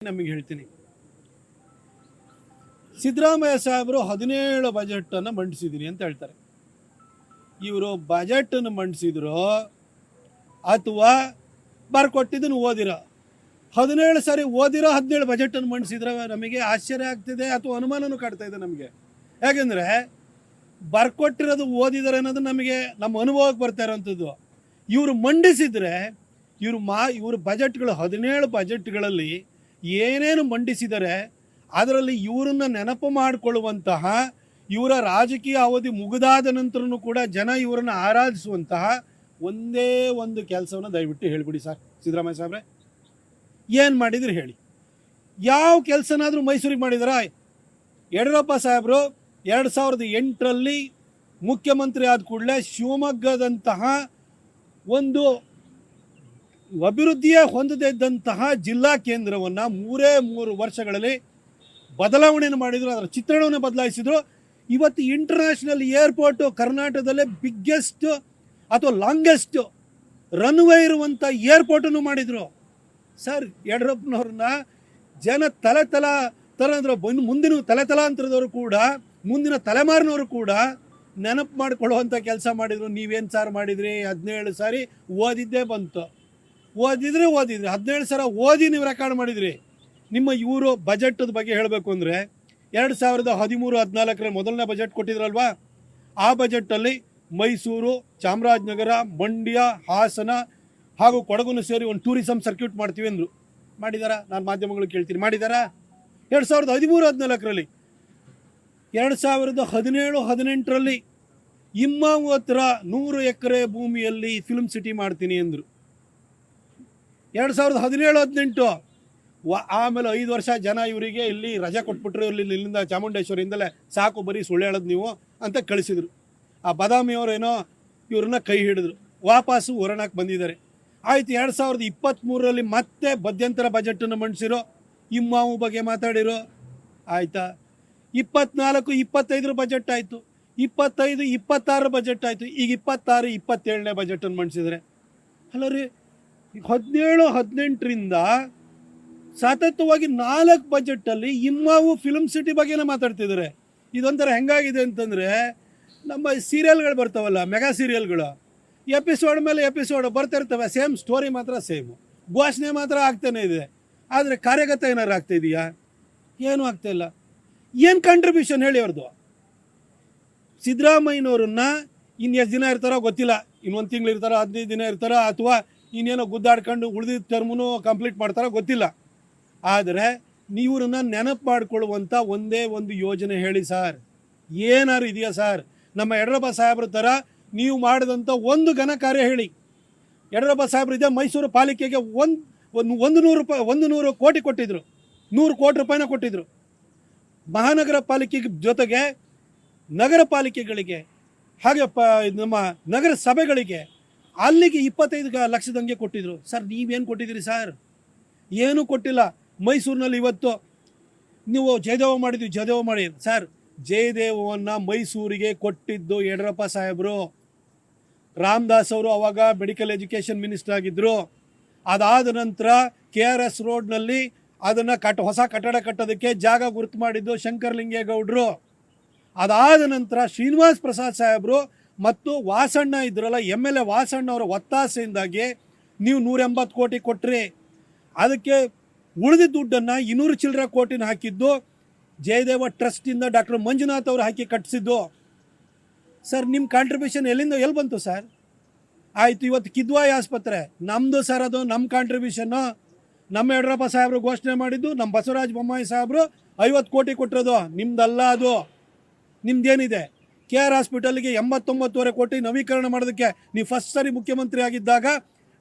ನಮಗೆ ಹೇಳ್ತೀನಿ. ಸಿದ್ದರಾಮಯ್ಯ ಸಾಹೇಬರು 17 ಬಜೆಟನ್ನು ಮಂಡಿಸಿದ್ದೀನಿ ಅಂತ ಹೇಳ್ತಾರೆ. ಇವರು ಬಜೆಟನ್ನು ಮಂಡಿಸಿದ್ರು ಅಥವಾ ಬರ್ಕೊಟ್ಟಿದ್ದನ್ನು ಓದಿರೋ 17 ಸಾರಿ ಓದಿರೋ 17 ಬಜೆಟನ್ನು ಮಂಡಿಸಿದ್ರೆ ನಮಗೆ ಆಶ್ಚರ್ಯ ಆಗ್ತಿದೆ ಅಥವಾ ಅನುಮಾನನೂ ಕಾಡ್ತಾ ಇದೆ ನಮಗೆ. ಯಾಕೆಂದರೆ ಬರ್ಕೊಟ್ಟಿರೋದು ಓದಿದರೆ ಅನ್ನೋದು ನಮಗೆ ನಮ್ಮ ಅನುಭವಕ್ಕೆ ಬರ್ತಾ ಇರೋವಂಥದ್ದು. ಇವರು ಮಂಡಿಸಿದರೆ ಇವರು ಬಜೆಟ್ಗಳು 17 ಬಜೆಟ್ಗಳಲ್ಲಿ ಏನೇನು ಮಂಡಿಸಿದರೆ ಅದರಲ್ಲಿ ಇವರನ್ನು ನೆನಪು ಮಾಡಿಕೊಳ್ಳುವಂತಹ, ಇವರ ರಾಜಕೀಯ ಅವಧಿ ಮುಗಿದಾದ ನಂತರನೂ ಕೂಡ ಜನ ಇವರನ್ನು ಆರಾಧಿಸುವಂತಹ ಒಂದೇ ಒಂದು ಕೆಲಸವನ್ನು ದಯವಿಟ್ಟು ಹೇಳಿಬಿಡಿ ಸರ್. ಸಿದ್ದರಾಮಯ್ಯ ಸಾಹೇಬ್ರೆ ಏನು ಮಾಡಿದ್ರು ಹೇಳಿ. ಯಾವ ಕೆಲಸನಾದರೂ ಮೈಸೂರಿಗೆ ಮಾಡಿದಾರ? ಯಡಿಯೂರಪ್ಪ ಸಾಹೇಬರು 2008ರಲ್ಲಿ ಮುಖ್ಯಮಂತ್ರಿ ಆದ ಕೂಡಲೇ ಶಿವಮೊಗ್ಗದಂತಹ ಒಂದು ಅಭಿವೃದ್ಧಿಯೇ ಹೊಂದದೇ ಇದ್ದಂತಹ ಜಿಲ್ಲಾ ಕೇಂದ್ರವನ್ನು 3 ವರ್ಷಗಳಲ್ಲಿ ಬದಲಾವಣೆಯನ್ನು ಮಾಡಿದರು. ಅದರ ಚಿತ್ರಣವನ್ನು ಬದಲಾಯಿಸಿದರು. ಇವತ್ತು ಇಂಟರ್ನ್ಯಾಷನಲ್ ಏರ್ಪೋರ್ಟು ಕರ್ನಾಟಕದಲ್ಲೇ ಬಿಗ್ಗೆಸ್ಟ್ ಅಥವಾ ಲಾಂಗೆಸ್ಟ್ ರನ್ವೇ ಇರುವಂಥ ಏರ್ಪೋರ್ಟನ್ನು ಮಾಡಿದರು. ಸರ್, ಯಡಿಯೂರಪ್ಪನವ್ರನ್ನ ಜನ ಮುಂದಿನ ತಲೆತಲಾಂತರದವರು ಕೂಡ, ಮುಂದಿನ ತಲೆಮಾರಿನವರು ಕೂಡ ನೆನಪು ಮಾಡಿಕೊಳ್ಳುವಂಥ ಕೆಲಸ ಮಾಡಿದರು. ನೀವೇನು ಸಾರ್ ಮಾಡಿದ್ರಿ? 17 ಸಾರಿ ಓದಿದ್ದೇ ಬಂತು. ಓದಿದ್ರೆ 17 ಸಲ ಓದಿ ನೀವು ರೆಕಾರ್ಡ್ ಮಾಡಿದ್ರಿ. ನಿಮ್ಮ ಇವರು ಬಜೆಟದ ಬಗ್ಗೆ ಹೇಳಬೇಕು ಅಂದರೆ 2013-14ರಲ್ಲಿ ಮೊದಲನೇ ಬಜೆಟ್ ಕೊಟ್ಟಿದ್ರಲ್ವಾ, ಆ ಬಜೆಟಲ್ಲಿ ಮೈಸೂರು, ಚಾಮರಾಜನಗರ, ಮಂಡ್ಯ, ಹಾಸನ ಹಾಗೂ ಕೊಡಗನ್ನು ಸೇರಿ ಒಂದು ಟೂರಿಸಮ್ ಸರ್ಕ್ಯೂಟ್ ಮಾಡ್ತೀವಿ ಅಂದರು. ಮಾಡಿದಾರಾ? ನಾನು ಮಾಧ್ಯಮಗಳು ಕೇಳ್ತೀನಿ, ಮಾಡಿದಾರಾ? 2013-14ರಲ್ಲಿ 2017-18ರಲ್ಲಿ ಇಮ್ಮಾವು ಹತ್ರ 100 ಎಕರೆ ಭೂಮಿಯಲ್ಲಿ ಫಿಲ್ಮ್ ಸಿಟಿ ಮಾಡ್ತೀನಿ ಅಂದರು. 2017-18 ಆಮೇಲೆ 5 ವರ್ಷ ಜನ ಇವರಿಗೆ ಇಲ್ಲಿ ರಜೆ ಕೊಟ್ಬಿಟ್ರು. ಇಲ್ಲಿಂದ ಚಾಮುಂಡೇಶ್ವರಿಯಿಂದಲೇ ಸಾಕು, ಬರೀ ಸುಳ್ಳು ಹೇಳೋದು ನೀವು ಅಂತ ಕಳಿಸಿದರು. ಆ ಬದಾಮಿಯವರೇನೋ ಇವ್ರನ್ನ ಕೈ ಹಿಡಿದ್ರು, ವಾಪಸ್ಸು ಹೊರನಾಕ್ ಬಂದಿದ್ದಾರೆ. ಆಯ್ತು, 2023ರಲ್ಲಿ ಮತ್ತೆ ಮಧ್ಯಂತರ ಬಜೆಟನ್ನು ಮಂಡಿಸಿರೋ, ಇಮ್ಮಾವು ಬಗ್ಗೆ ಮಾತಾಡಿರೋ. ಆಯಿತಾ? 24-25 ಬಜೆಟ್ ಆಯಿತು, 25-26 ಬಜೆಟ್ ಆಯಿತು, ಈಗ 26-27ನೇ ಬಜೆಟನ್ನು ಮಂಡಿಸಿದರೆ. ಅಲ್ಲ ರೀ, 17-18ರಿಂದ ಸತತವಾಗಿ 4 ಬಜೆಟಲ್ಲಿ ಇಮ್ಮಾವು ಫಿಲ್ಮ್ ಸಿಟಿ ಬಗ್ಗೆನೇ ಮಾತಾಡ್ತಿದ್ದಾರೆ. ಇದೊಂಥರ ಹೆಂಗಾಗಿದೆ ಅಂತಂದರೆ, ನಮ್ಮ ಸೀರಿಯಲ್ಗಳು ಬರ್ತಾವಲ್ಲ, ಮೆಗಾ ಸೀರಿಯಲ್ಗಳು, ಎಪಿಸೋಡ್ ಮೇಲೆ ಎಪಿಸೋಡ್ ಬರ್ತಿರ್ತವೆ, ಸೇಮ್ ಸ್ಟೋರಿ ಮಾತ್ರ ಸೇಮು, ಘೋಷಣೆ ಮಾತ್ರ ಆಗ್ತಾನೆ ಇದೆ. ಆದರೆ ಕಾರ್ಯಗತ ಏನಾರು ಆಗ್ತಾಯಿದೆಯಾ? ಏನೂ ಆಗ್ತಾಯಿಲ್ಲ. ಏನು ಕಾಂಟ್ರಿಬ್ಯೂಷನ್ ಹೇಳಿ ಅವ್ರದ್ದು? ಸಿದ್ದರಾಮಯ್ಯನವ್ರನ್ನ ಇನ್ನು ಎಷ್ಟು ದಿನ ಇರ್ತಾರೋ ಗೊತ್ತಿಲ್ಲ, ಇನ್ನೊಂದು ತಿಂಗಳು ಇರ್ತಾರೋ, 15 ದಿನ ಇರ್ತಾರೋ, ಅಥವಾ ಇನ್ನೇನೋ ಗುದ್ದಾಡ್ಕೊಂಡು ಉಳಿದಿದ್ದ ಟರ್ಮೂ ಕಂಪ್ಲೀಟ್ ಮಾಡ್ತಾರೋ ಗೊತ್ತಿಲ್ಲ. ಆದರೆ ನೀವ್ರನ್ನ ನೆನಪು ಮಾಡಿಕೊಳ್ಳುವಂಥ ಒಂದೇ ಒಂದು ಯೋಜನೆ ಹೇಳಿ ಸರ್. ಏನಾರು ಇದೆಯಾ ಸರ್? ನಮ್ಮ ಯಡಿಯೂರಪ್ಪ ಸಾಹೇಬ್ರ ಥರ ನೀವು ಮಾಡಿದಂಥ ಒಂದು ಘನ ಕಾರ್ಯ ಹೇಳಿ. ಯಡಿಯೂರಪ್ಪ ಸಾಹೇಬ್ರು ಇದೆ, ಮೈಸೂರು ಪಾಲಿಕೆಗೆ 100 ಕೋಟಿ ಕೊಟ್ಟಿದ್ರು, 100 ಕೋಟಿ ರೂಪಾಯಿನ ಕೊಟ್ಟಿದ್ರು. ಮಹಾನಗರ ಪಾಲಿಕೆ ಜೊತೆಗೆ ನಗರ ಪಾಲಿಕೆಗಳಿಗೆ ಹಾಗೆ ನಮ್ಮ ನಗರ ಸಭೆಗಳಿಗೆ ಅಲ್ಲಿಗೆ 25 ಲಕ್ಷದಂಗೆ ಕೊಟ್ಟಿದ್ರು. ಸರ್, ನೀವೇನು ಕೊಟ್ಟಿದ್ದೀರಿ ಸರ್? ಏನೂ ಕೊಟ್ಟಿಲ್ಲ. ಮೈಸೂರಿನಲ್ಲಿ ಇವತ್ತು ನೀವು ಜಯದೇವ ಮಾಡಿ ಸರ್, ಜಯದೇವವನ್ನು ಮೈಸೂರಿಗೆ ಕೊಟ್ಟಿದ್ದು ಯಡಿಯೂರಪ್ಪ ಸಾಹೇಬರು. ರಾಮದಾಸ್ ಅವರು ಅವಾಗ ಮೆಡಿಕಲ್ ಎಜುಕೇಷನ್ ಮಿನಿಸ್ಟರ್ ಆಗಿದ್ದರು. ಅದಾದ ನಂತರ KRS ರೋಡ್ನಲ್ಲಿ ಅದನ್ನು ಹೊಸ ಕಟ್ಟಡ ಕಟ್ಟೋದಕ್ಕೆ ಜಾಗ ಗುರುತು ಮಾಡಿದ್ದು ಶಂಕರಲಿಂಗೇಗೌಡರು. ಅದಾದ ನಂತರ ಶ್ರೀನಿವಾಸ್ ಪ್ರಸಾದ್ ಸಾಹೇಬರು ಮತ್ತು ವಾಸಣ್ಣ ಇದ್ರಲ್ಲ, MLA ವಾಸಣ್ಣ ಅವರ ಒತ್ತಾಸೆಯಿಂದಾಗಿ ನೀವು 180 ಕೋಟಿ ಕೊಟ್ಟರೆ, ಅದಕ್ಕೆ ಉಳಿದಿದ್ದ ದುಡ್ಡನ್ನು 200 ಚಿಲ್ಲರೆ ಕೋಟಿನ ಹಾಕಿದ್ದು ಜಯದೇವ ಟ್ರಸ್ಟಿಂದ ಡಾಕ್ಟರ್ ಮಂಜುನಾಥ್ ಅವರು ಹಾಕಿ ಕಟ್ಟಿಸಿದ್ದು. ಸರ್, ನಿಮ್ಮ ಕಾಂಟ್ರಿಬ್ಯೂಷನ್ ಎಲ್ಲಿ ಬಂತು ಸರ್? ಆಯಿತು, ಇವತ್ತು ಕಿದ್ವಾಯಿ ಆಸ್ಪತ್ರೆ ನಮ್ಮದು ಸರ್, ಅದು ನಮ್ಮ ಕಾಂಟ್ರಿಬ್ಯೂಷನ್ನು. ನಮ್ಮ ಯಡಿಯೂರಪ್ಪ ಸಾಹೇಬರು ಘೋಷಣೆ ಮಾಡಿದ್ದು, ನಮ್ಮ ಬಸವರಾಜ ಬೊಮ್ಮಾಯಿ ಸಾಹೇಬರು 50 ಕೋಟಿ ಕೊಟ್ಟಿರೋದು, ನಿಮ್ದಲ್ಲ ಅದು. ನಿಮ್ದೇನಿದೆ? KR ಹಾಸ್ಪಿಟಲ್ಗೆ 89.5 ಕೋಟಿ ನವೀಕರಣ ಮಾಡೋದಕ್ಕೆ ನೀವು ಫಸ್ಟ್ ಸರಿ ಮುಖ್ಯಮಂತ್ರಿ ಆಗಿದ್ದಾಗ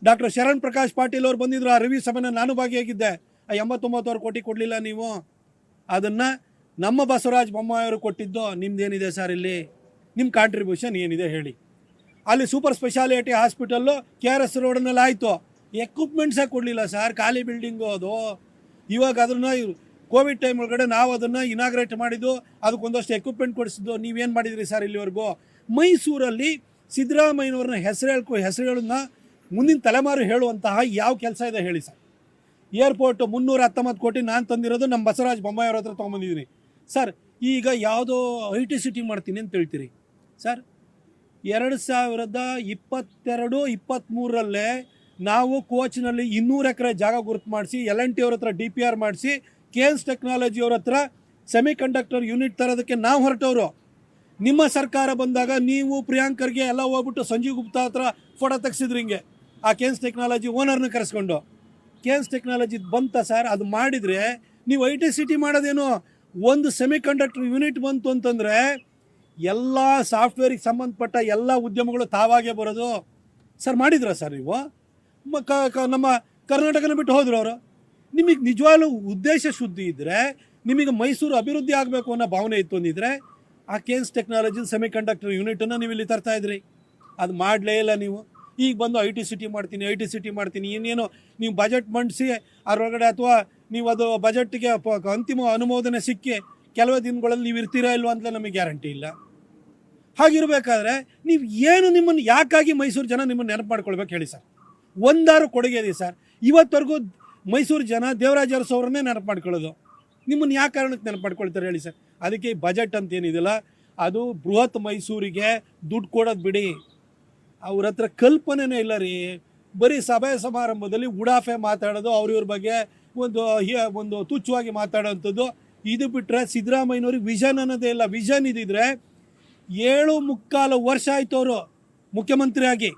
ಡಾಕ್ಟರ್ ಶರಣ್ ಪ್ರಕಾಶ್ ಪಾಟೀಲ್ ಅವರು ಬಂದಿದ್ದರು. ಆ ರಿವ್ಯೂ ಸಭೆನ ನಾನು ಭಾಗಿಯಾಗಿದ್ದೆ. ಆ 89.5 ಕೋಟಿ ಕೊಡಲಿಲ್ಲ ನೀವು. ಅದನ್ನು ನಮ್ಮ ಬಸವರಾಜ ಬೊಮ್ಮಾಯಿ ಅವರು ಕೊಟ್ಟಿದ್ದು. ನಿಮ್ದೇನಿದೆ ಸರ್ ಇಲ್ಲಿ? ನಿಮ್ಮ ಕಾಂಟ್ರಿಬ್ಯೂಷನ್ ಏನಿದೆ ಹೇಳಿ? ಅಲ್ಲಿ ಸೂಪರ್ ಸ್ಪೆಷಾಲಿಟಿ ಹಾಸ್ಪಿಟಲ್ಲು KRS ರೋಡ್ನಲ್ಲಿ ಆಯಿತು, ಎಕ್ವಿಪ್ಮೆಂಟ್ಸೇ ಕೊಡಲಿಲ್ಲ ಸರ್, ಖಾಲಿ ಬಿಲ್ಡಿಂಗು ಅದು. ಇವಾಗ ಅದನ್ನು ಕೋವಿಡ್ ಟೈಮ್ ಒಳಗಡೆ ನಾವು ಅದನ್ನು ಇನಾಗ್ರೇಟ್ ಮಾಡಿದ್ದು, ಅದಕ್ಕೊಂದಷ್ಟು ಎಕ್ವಿಪ್ಮೆಂಟ್ ಕೊಡಿಸಿದ್ದು. ನೀವೇನು ಮಾಡಿದಿರಿ ಸರ್ ಇಲ್ಲಿವರೆಗೂ? ಮೈಸೂರಲ್ಲಿ ಸಿದ್ದರಾಮಯ್ಯನವ್ರನ್ನ ಹೆಸರು ಹೇಳೋದನ್ನ ಮುಂದಿನ ತಲೆಮಾರು ಹೇಳುವಂತಹ ಯಾವ ಕೆಲಸ ಇದೆ ಹೇಳಿ ಸರ್? ಏರ್ಪೋರ್ಟ್ 319 ಕೋಟಿ ನಾನು ತಂದಿರೋದು ನಮ್ಮ ಬಸವರಾಜ ಬೊಮ್ಮಾಯಿ ಅವ್ರ ಹತ್ರ ತೊಗೊಂಬಂದಿದ್ದೀನಿ ಸರ್. ಈಗ ಯಾವುದೋ IT ಸಿಟಿ ಮಾಡ್ತೀನಿ ಅಂತ ಹೇಳ್ತೀರಿ ಸರ್. 2022-23 ನಾವು ಕೋಚ್ನಲ್ಲಿ 200 ಎಕರೆ ಜಾಗ ಗುರುತು ಮಾಡಿಸಿ L&T ಅವ್ರ ಹತ್ರ DPR ಮಾಡಿಸಿ KENS ಟೆಕ್ನಾಲಜಿ ಅವ್ರ ಹತ್ರ ಸೆಮಿ ಕಂಡಕ್ಟರ್ ಯೂನಿಟ್ ತರೋದಕ್ಕೆ ನಾವು ಹೊರಟವರು. ನಿಮ್ಮ ಸರ್ಕಾರ ಬಂದಾಗ ನೀವು ಪ್ರಿಯಾಂಕರ್ಗೆ ಎಲ್ಲ ಹೋಗ್ಬಿಟ್ಟು ಸಂಜೀವ್ ಗುಪ್ತಾ ಹತ್ರ ಫೋಟೋ ತೆಗ್ಸಿದ್ರಿ ಹಿಂಗೆ ಆ KENS ಟೆಕ್ನಾಲಜಿ ಓನರ್ನ ಕರೆಸ್ಕೊಂಡು. KENS ಟೆಕ್ನಾಲಜಿ ಬಂತ ಸರ್, ಅದು ಮಾಡಿದರೆ ನೀವು IT ಸಿಟಿ ಮಾಡೋದೇನು, ಒಂದು ಸೆಮಿ ಕಂಡಕ್ಟರ್ ಯೂನಿಟ್ ಬಂತು ಅಂತಂದರೆ ಎಲ್ಲ ಸಾಫ್ಟ್ವೇರಿಗೆ ಸಂಬಂಧಪಟ್ಟ ಎಲ್ಲ ಉದ್ಯಮಗಳು ತಾವಾಗೇ ಬರೋದು ಸರ್. ಮಾಡಿದ್ರ ಸರ್ ನೀವು? ನಮ್ಮ ಕರ್ನಾಟಕನ ಬಿಟ್ಟು ಹೋದ್ರು ಅವರು. ನಿಮಗೆ ನಿಜವಾಗ್ಲೂ ಉದ್ದೇಶ ಶುದ್ಧಿ ಇದ್ದರೆ, ನಿಮಗೆ ಮೈಸೂರು ಅಭಿವೃದ್ಧಿ ಆಗಬೇಕು ಅನ್ನೋ ಭಾವನೆ ಇತ್ತು ಅಂದಿದ್ರೆ ಆ KENS ಟೆಕ್ನಾಲಜಿ ಸೆಮಿ ಕಂಡಕ್ಟರ್ ಯೂನಿಟನ್ನು ನೀವು ಇಲ್ಲಿ ತರ್ತಾ ಇದ್ರಿ. ಅದು ಮಾಡಲೇ ಇಲ್ಲ ನೀವು. ಈಗ ಬಂದು IT ಸಿಟಿ ಮಾಡ್ತೀನಿ ಇನ್ನೇನು ನೀವು ಬಜೆಟ್ ಮಂಡಿಸಿ ಅದರೊಳಗಡೆ, ಅಥವಾ ನೀವು ಅದು ಬಜೆಟ್ಗೆ ಅಂತಿಮ ಅನುಮೋದನೆ ಸಿಕ್ಕಿ ಕೆಲವೇ ದಿನಗಳಲ್ಲಿ ನೀವು ಇರ್ತೀರಾ ಇಲ್ವ ಅಂತ ನಮಗೆ ಗ್ಯಾರಂಟಿ ಇಲ್ಲ. ಹಾಗಿರಬೇಕಾದ್ರೆ ನೀವು ಏನು, ನಿಮ್ಮನ್ನು ಯಾಕಾಗಿ ಮೈಸೂರು ಜನ ನಿಮ್ಮನ್ನು ನೆನಪು ಮಾಡ್ಕೊಳ್ಬೇಕು ಹೇಳಿ ಸರ್? ಒಂದಾರು ಕೊಡುಗೆ ಇದೆ ಸರ್. ಇವತ್ತವರೆಗೂ ಮೈಸೂರು ಜನ ದೇವರಾಜ ಅರಸು ಅವರನ್ನೇ ನೆನಪು ಮಾಡ್ಕೊಳ್ಳೋದು. ನಿಮ್ಮನ್ನು ಯಾಕೆ ಕಾರಣಕ್ಕೆ ನೆನಪು ಮಾಡ್ಕೊಳ್ತಾರೆ ಹೇಳಿ ಸರ್? ಅದಕ್ಕೆ ಬಜೆಟ್ ಅಂತ ಏನಿದೆಯಲ್ಲ, ಅದು ಬೃಹತ್ ಮೈಸೂರಿಗೆ ದುಡ್ಡು ಕೊಡೋದು ಬಿಡಿ, ಅವ್ರ ಹತ್ರ ಕಲ್ಪನೆನೇ ಇಲ್ಲ ರೀ. ಬರೀ ಸಭೆ ಸಮಾರಂಭದಲ್ಲಿ ಉಡಾಫೆ ಮಾತಾಡೋದು, ಅವ್ರಿವ್ರ ಬಗ್ಗೆ ಒಂದು ತುಚ್ಛವಾಗಿ ಮಾತಾಡೋವಂಥದ್ದು. ಇದು ಬಿಟ್ಟರೆ ಸಿದ್ದರಾಮಯ್ಯನವ್ರಿಗೆ ವಿಷನ್ ಅನ್ನೋದೇ ಇಲ್ಲ. ವಿಷನ್ ಇದ್ದಿದ್ರೆ 7.25 ವರ್ಷ ಆಯಿತು ಅವರು ಮುಖ್ಯಮಂತ್ರಿಯಾಗಿ.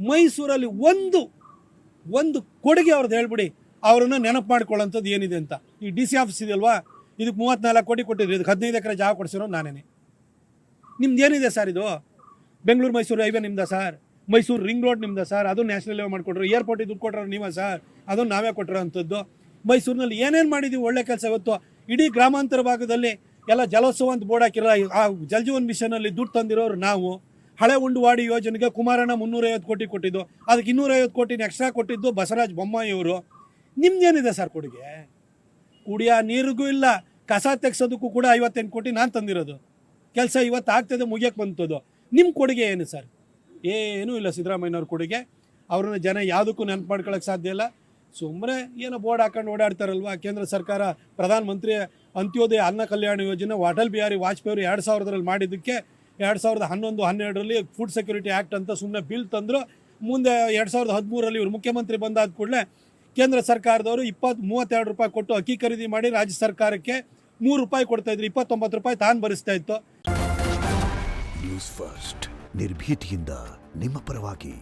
ಮೈಸೂರಲ್ಲಿ ಒಂದು ಕೊಡುಗೆ ಅವ್ರದ್ದು ಹೇಳ್ಬಿಡಿ, ಅವ್ರನ್ನ ನೆನಪು ಮಾಡ್ಕೊಳ್ಳೋಂಥದ್ದು ಏನಿದೆ ಅಂತ. ಈ DC ಆಫೀಸ್ ಇದೆಯಲ್ವಾ, ಇದಕ್ಕೆ 34 ಕೋಟಿ ಕೊಟ್ಟಿದ್ರಿ, ಇದಕ್ಕೆ 15 ಎಕರೆ ಜಾಗ ಕೊಡಿಸಿರೋ ನಾನೇನೆ. ನಿಮ್ದು ಏನಿದೆ ಸರ್ ಇದು? ಬೆಂಗಳೂರು ಮೈಸೂರು ಹೈವೇ ನಿಮ್ದ ಸರ್? ಮೈಸೂರು ರಿಂಗ್ ರೋಡ್ ನಿಮ್ದ ಸರ್? ಅದು ನ್ಯಾಷನಲ್ ಹೈವೇ ಮಾಡಿಕೊಟ್ರು. ಏರ್ಪೋರ್ಟಿಗೆ ದುಡ್ಡು ಕೊಟ್ಟರು ನೀವೇ ಸರ್? ಅದನ್ನು ನಾವೇ ಕೊಟ್ಟಿರೋ ಅಂಥದ್ದು. ಮೈಸೂರಿನಲ್ಲಿ ಏನೇನು ಮಾಡಿದ್ದೀವಿ ಒಳ್ಳೆ ಕೆಲಸ. ಇವತ್ತು ಇಡೀ ಗ್ರಾಮಾಂತರ ಭಾಗದಲ್ಲಿ ಎಲ್ಲ ಜಲೋತ್ಸವ ಅಂತ ಬೋರ್ಡ್ ಹಾಕಿರೋ, ಆ ಜಲಜೀವನ್ ಮಿಷನಲ್ಲಿ ದುಡ್ಡು ತಂದಿರೋರು ನಾವು. ಹಳೆ ಉಂಡುವಾಡಿ ಯೋಜನೆಗೆ ಕುಮಾರಣ್ಣ 350 ಕೋಟಿ ಕೊಟ್ಟಿದ್ದು, ಅದಕ್ಕೆ 250 ಕೋಟಿನ ಎಕ್ಸ್ಟ್ರಾ ಕೊಟ್ಟಿದ್ದು ಬಸವರಾಜ ಬೊಮ್ಮಾಯಿ ಅವರು. ನಿಮ್ದೇನಿದೆ ಸರ್ ಕೊಡುಗೆ? ಕುಡಿಯೋ ನೀರಿಗೂ ಇಲ್ಲ, ಕಸ ತೆಗ್ಸೋದಕ್ಕೂ ಕೂಡ 58 ಕೋಟಿ ನಾನು ತಂದಿರೋದು. ಕೆಲಸ ಇವತ್ತು ಆಗ್ತದೆ, ಮುಗಿಯಕ್ಕೆ ಬಂತದ್ದು. ನಿಮ್ಮ ಕೊಡುಗೆ ಏನು ಸರ್? ಏನೂ ಇಲ್ಲ ಸಿದ್ದರಾಮಯ್ಯನವ್ರ ಕೊಡುಗೆ. ಅವ್ರನ್ನ ಜನ ಯಾವುದಕ್ಕೂ ನೆನಪು ಮಾಡ್ಕೊಳ್ಳೋಕ್ಕೆ ಸಾಧ್ಯ ಇಲ್ಲ. ಸುಮ್ಮನೆ ಏನೋ ಬೋರ್ಡ್ ಹಾಕೊಂಡು ಓಡಾಡ್ತಾರಲ್ವ. ಕೇಂದ್ರ ಸರ್ಕಾರ ಪ್ರಧಾನ ಮಂತ್ರಿ ಅಂತ್ಯೋದಯ ಅನ್ನ ಕಲ್ಯಾಣ ಯೋಜನೆ ಅಟಲ್ ಬಿಹಾರಿ ವಾಜಪೇಯಿ 2000ರಲ್ಲಿ ಮಾಡಿದ್ದಕ್ಕೆ 2011-12ರಲ್ಲಿ ಫುಡ್ ಸೆಕ್ಯೂರಿಟಿ ಆ್ಯಕ್ಟ್ ಅಂತ ಸುಮ್ಮನೆ ಬಿಲ್ ತಂದರು. ಮುಂದೆ 2013ರಲ್ಲಿ ಇವರು ಮುಖ್ಯಮಂತ್ರಿ ಬಂದಾದ ಕೂಡಲೇ ಕೇಂದ್ರ ಸರ್ಕಾರದವರು 32 ರೂಪಾಯಿ ಕೊಟ್ಟು ಅಕ್ಕಿ ಖರೀದಿ ಮಾಡಿ ರಾಜ್ಯ ಸರ್ಕಾರಕ್ಕೆ 3 ರೂಪಾಯಿ ಕೊಡ್ತಾಯಿದ್ರು. 29 ರೂಪಾಯಿ ತಾನು ಭರಿಸ್ತಾ ಇತ್ತು. ನ್ಯೂಸ್ ಫಸ್ಟ್ ನಿರ್ಭೀತಿಯಿಂದ ನಿಮ್ಮ ಪರವಾಗಿ.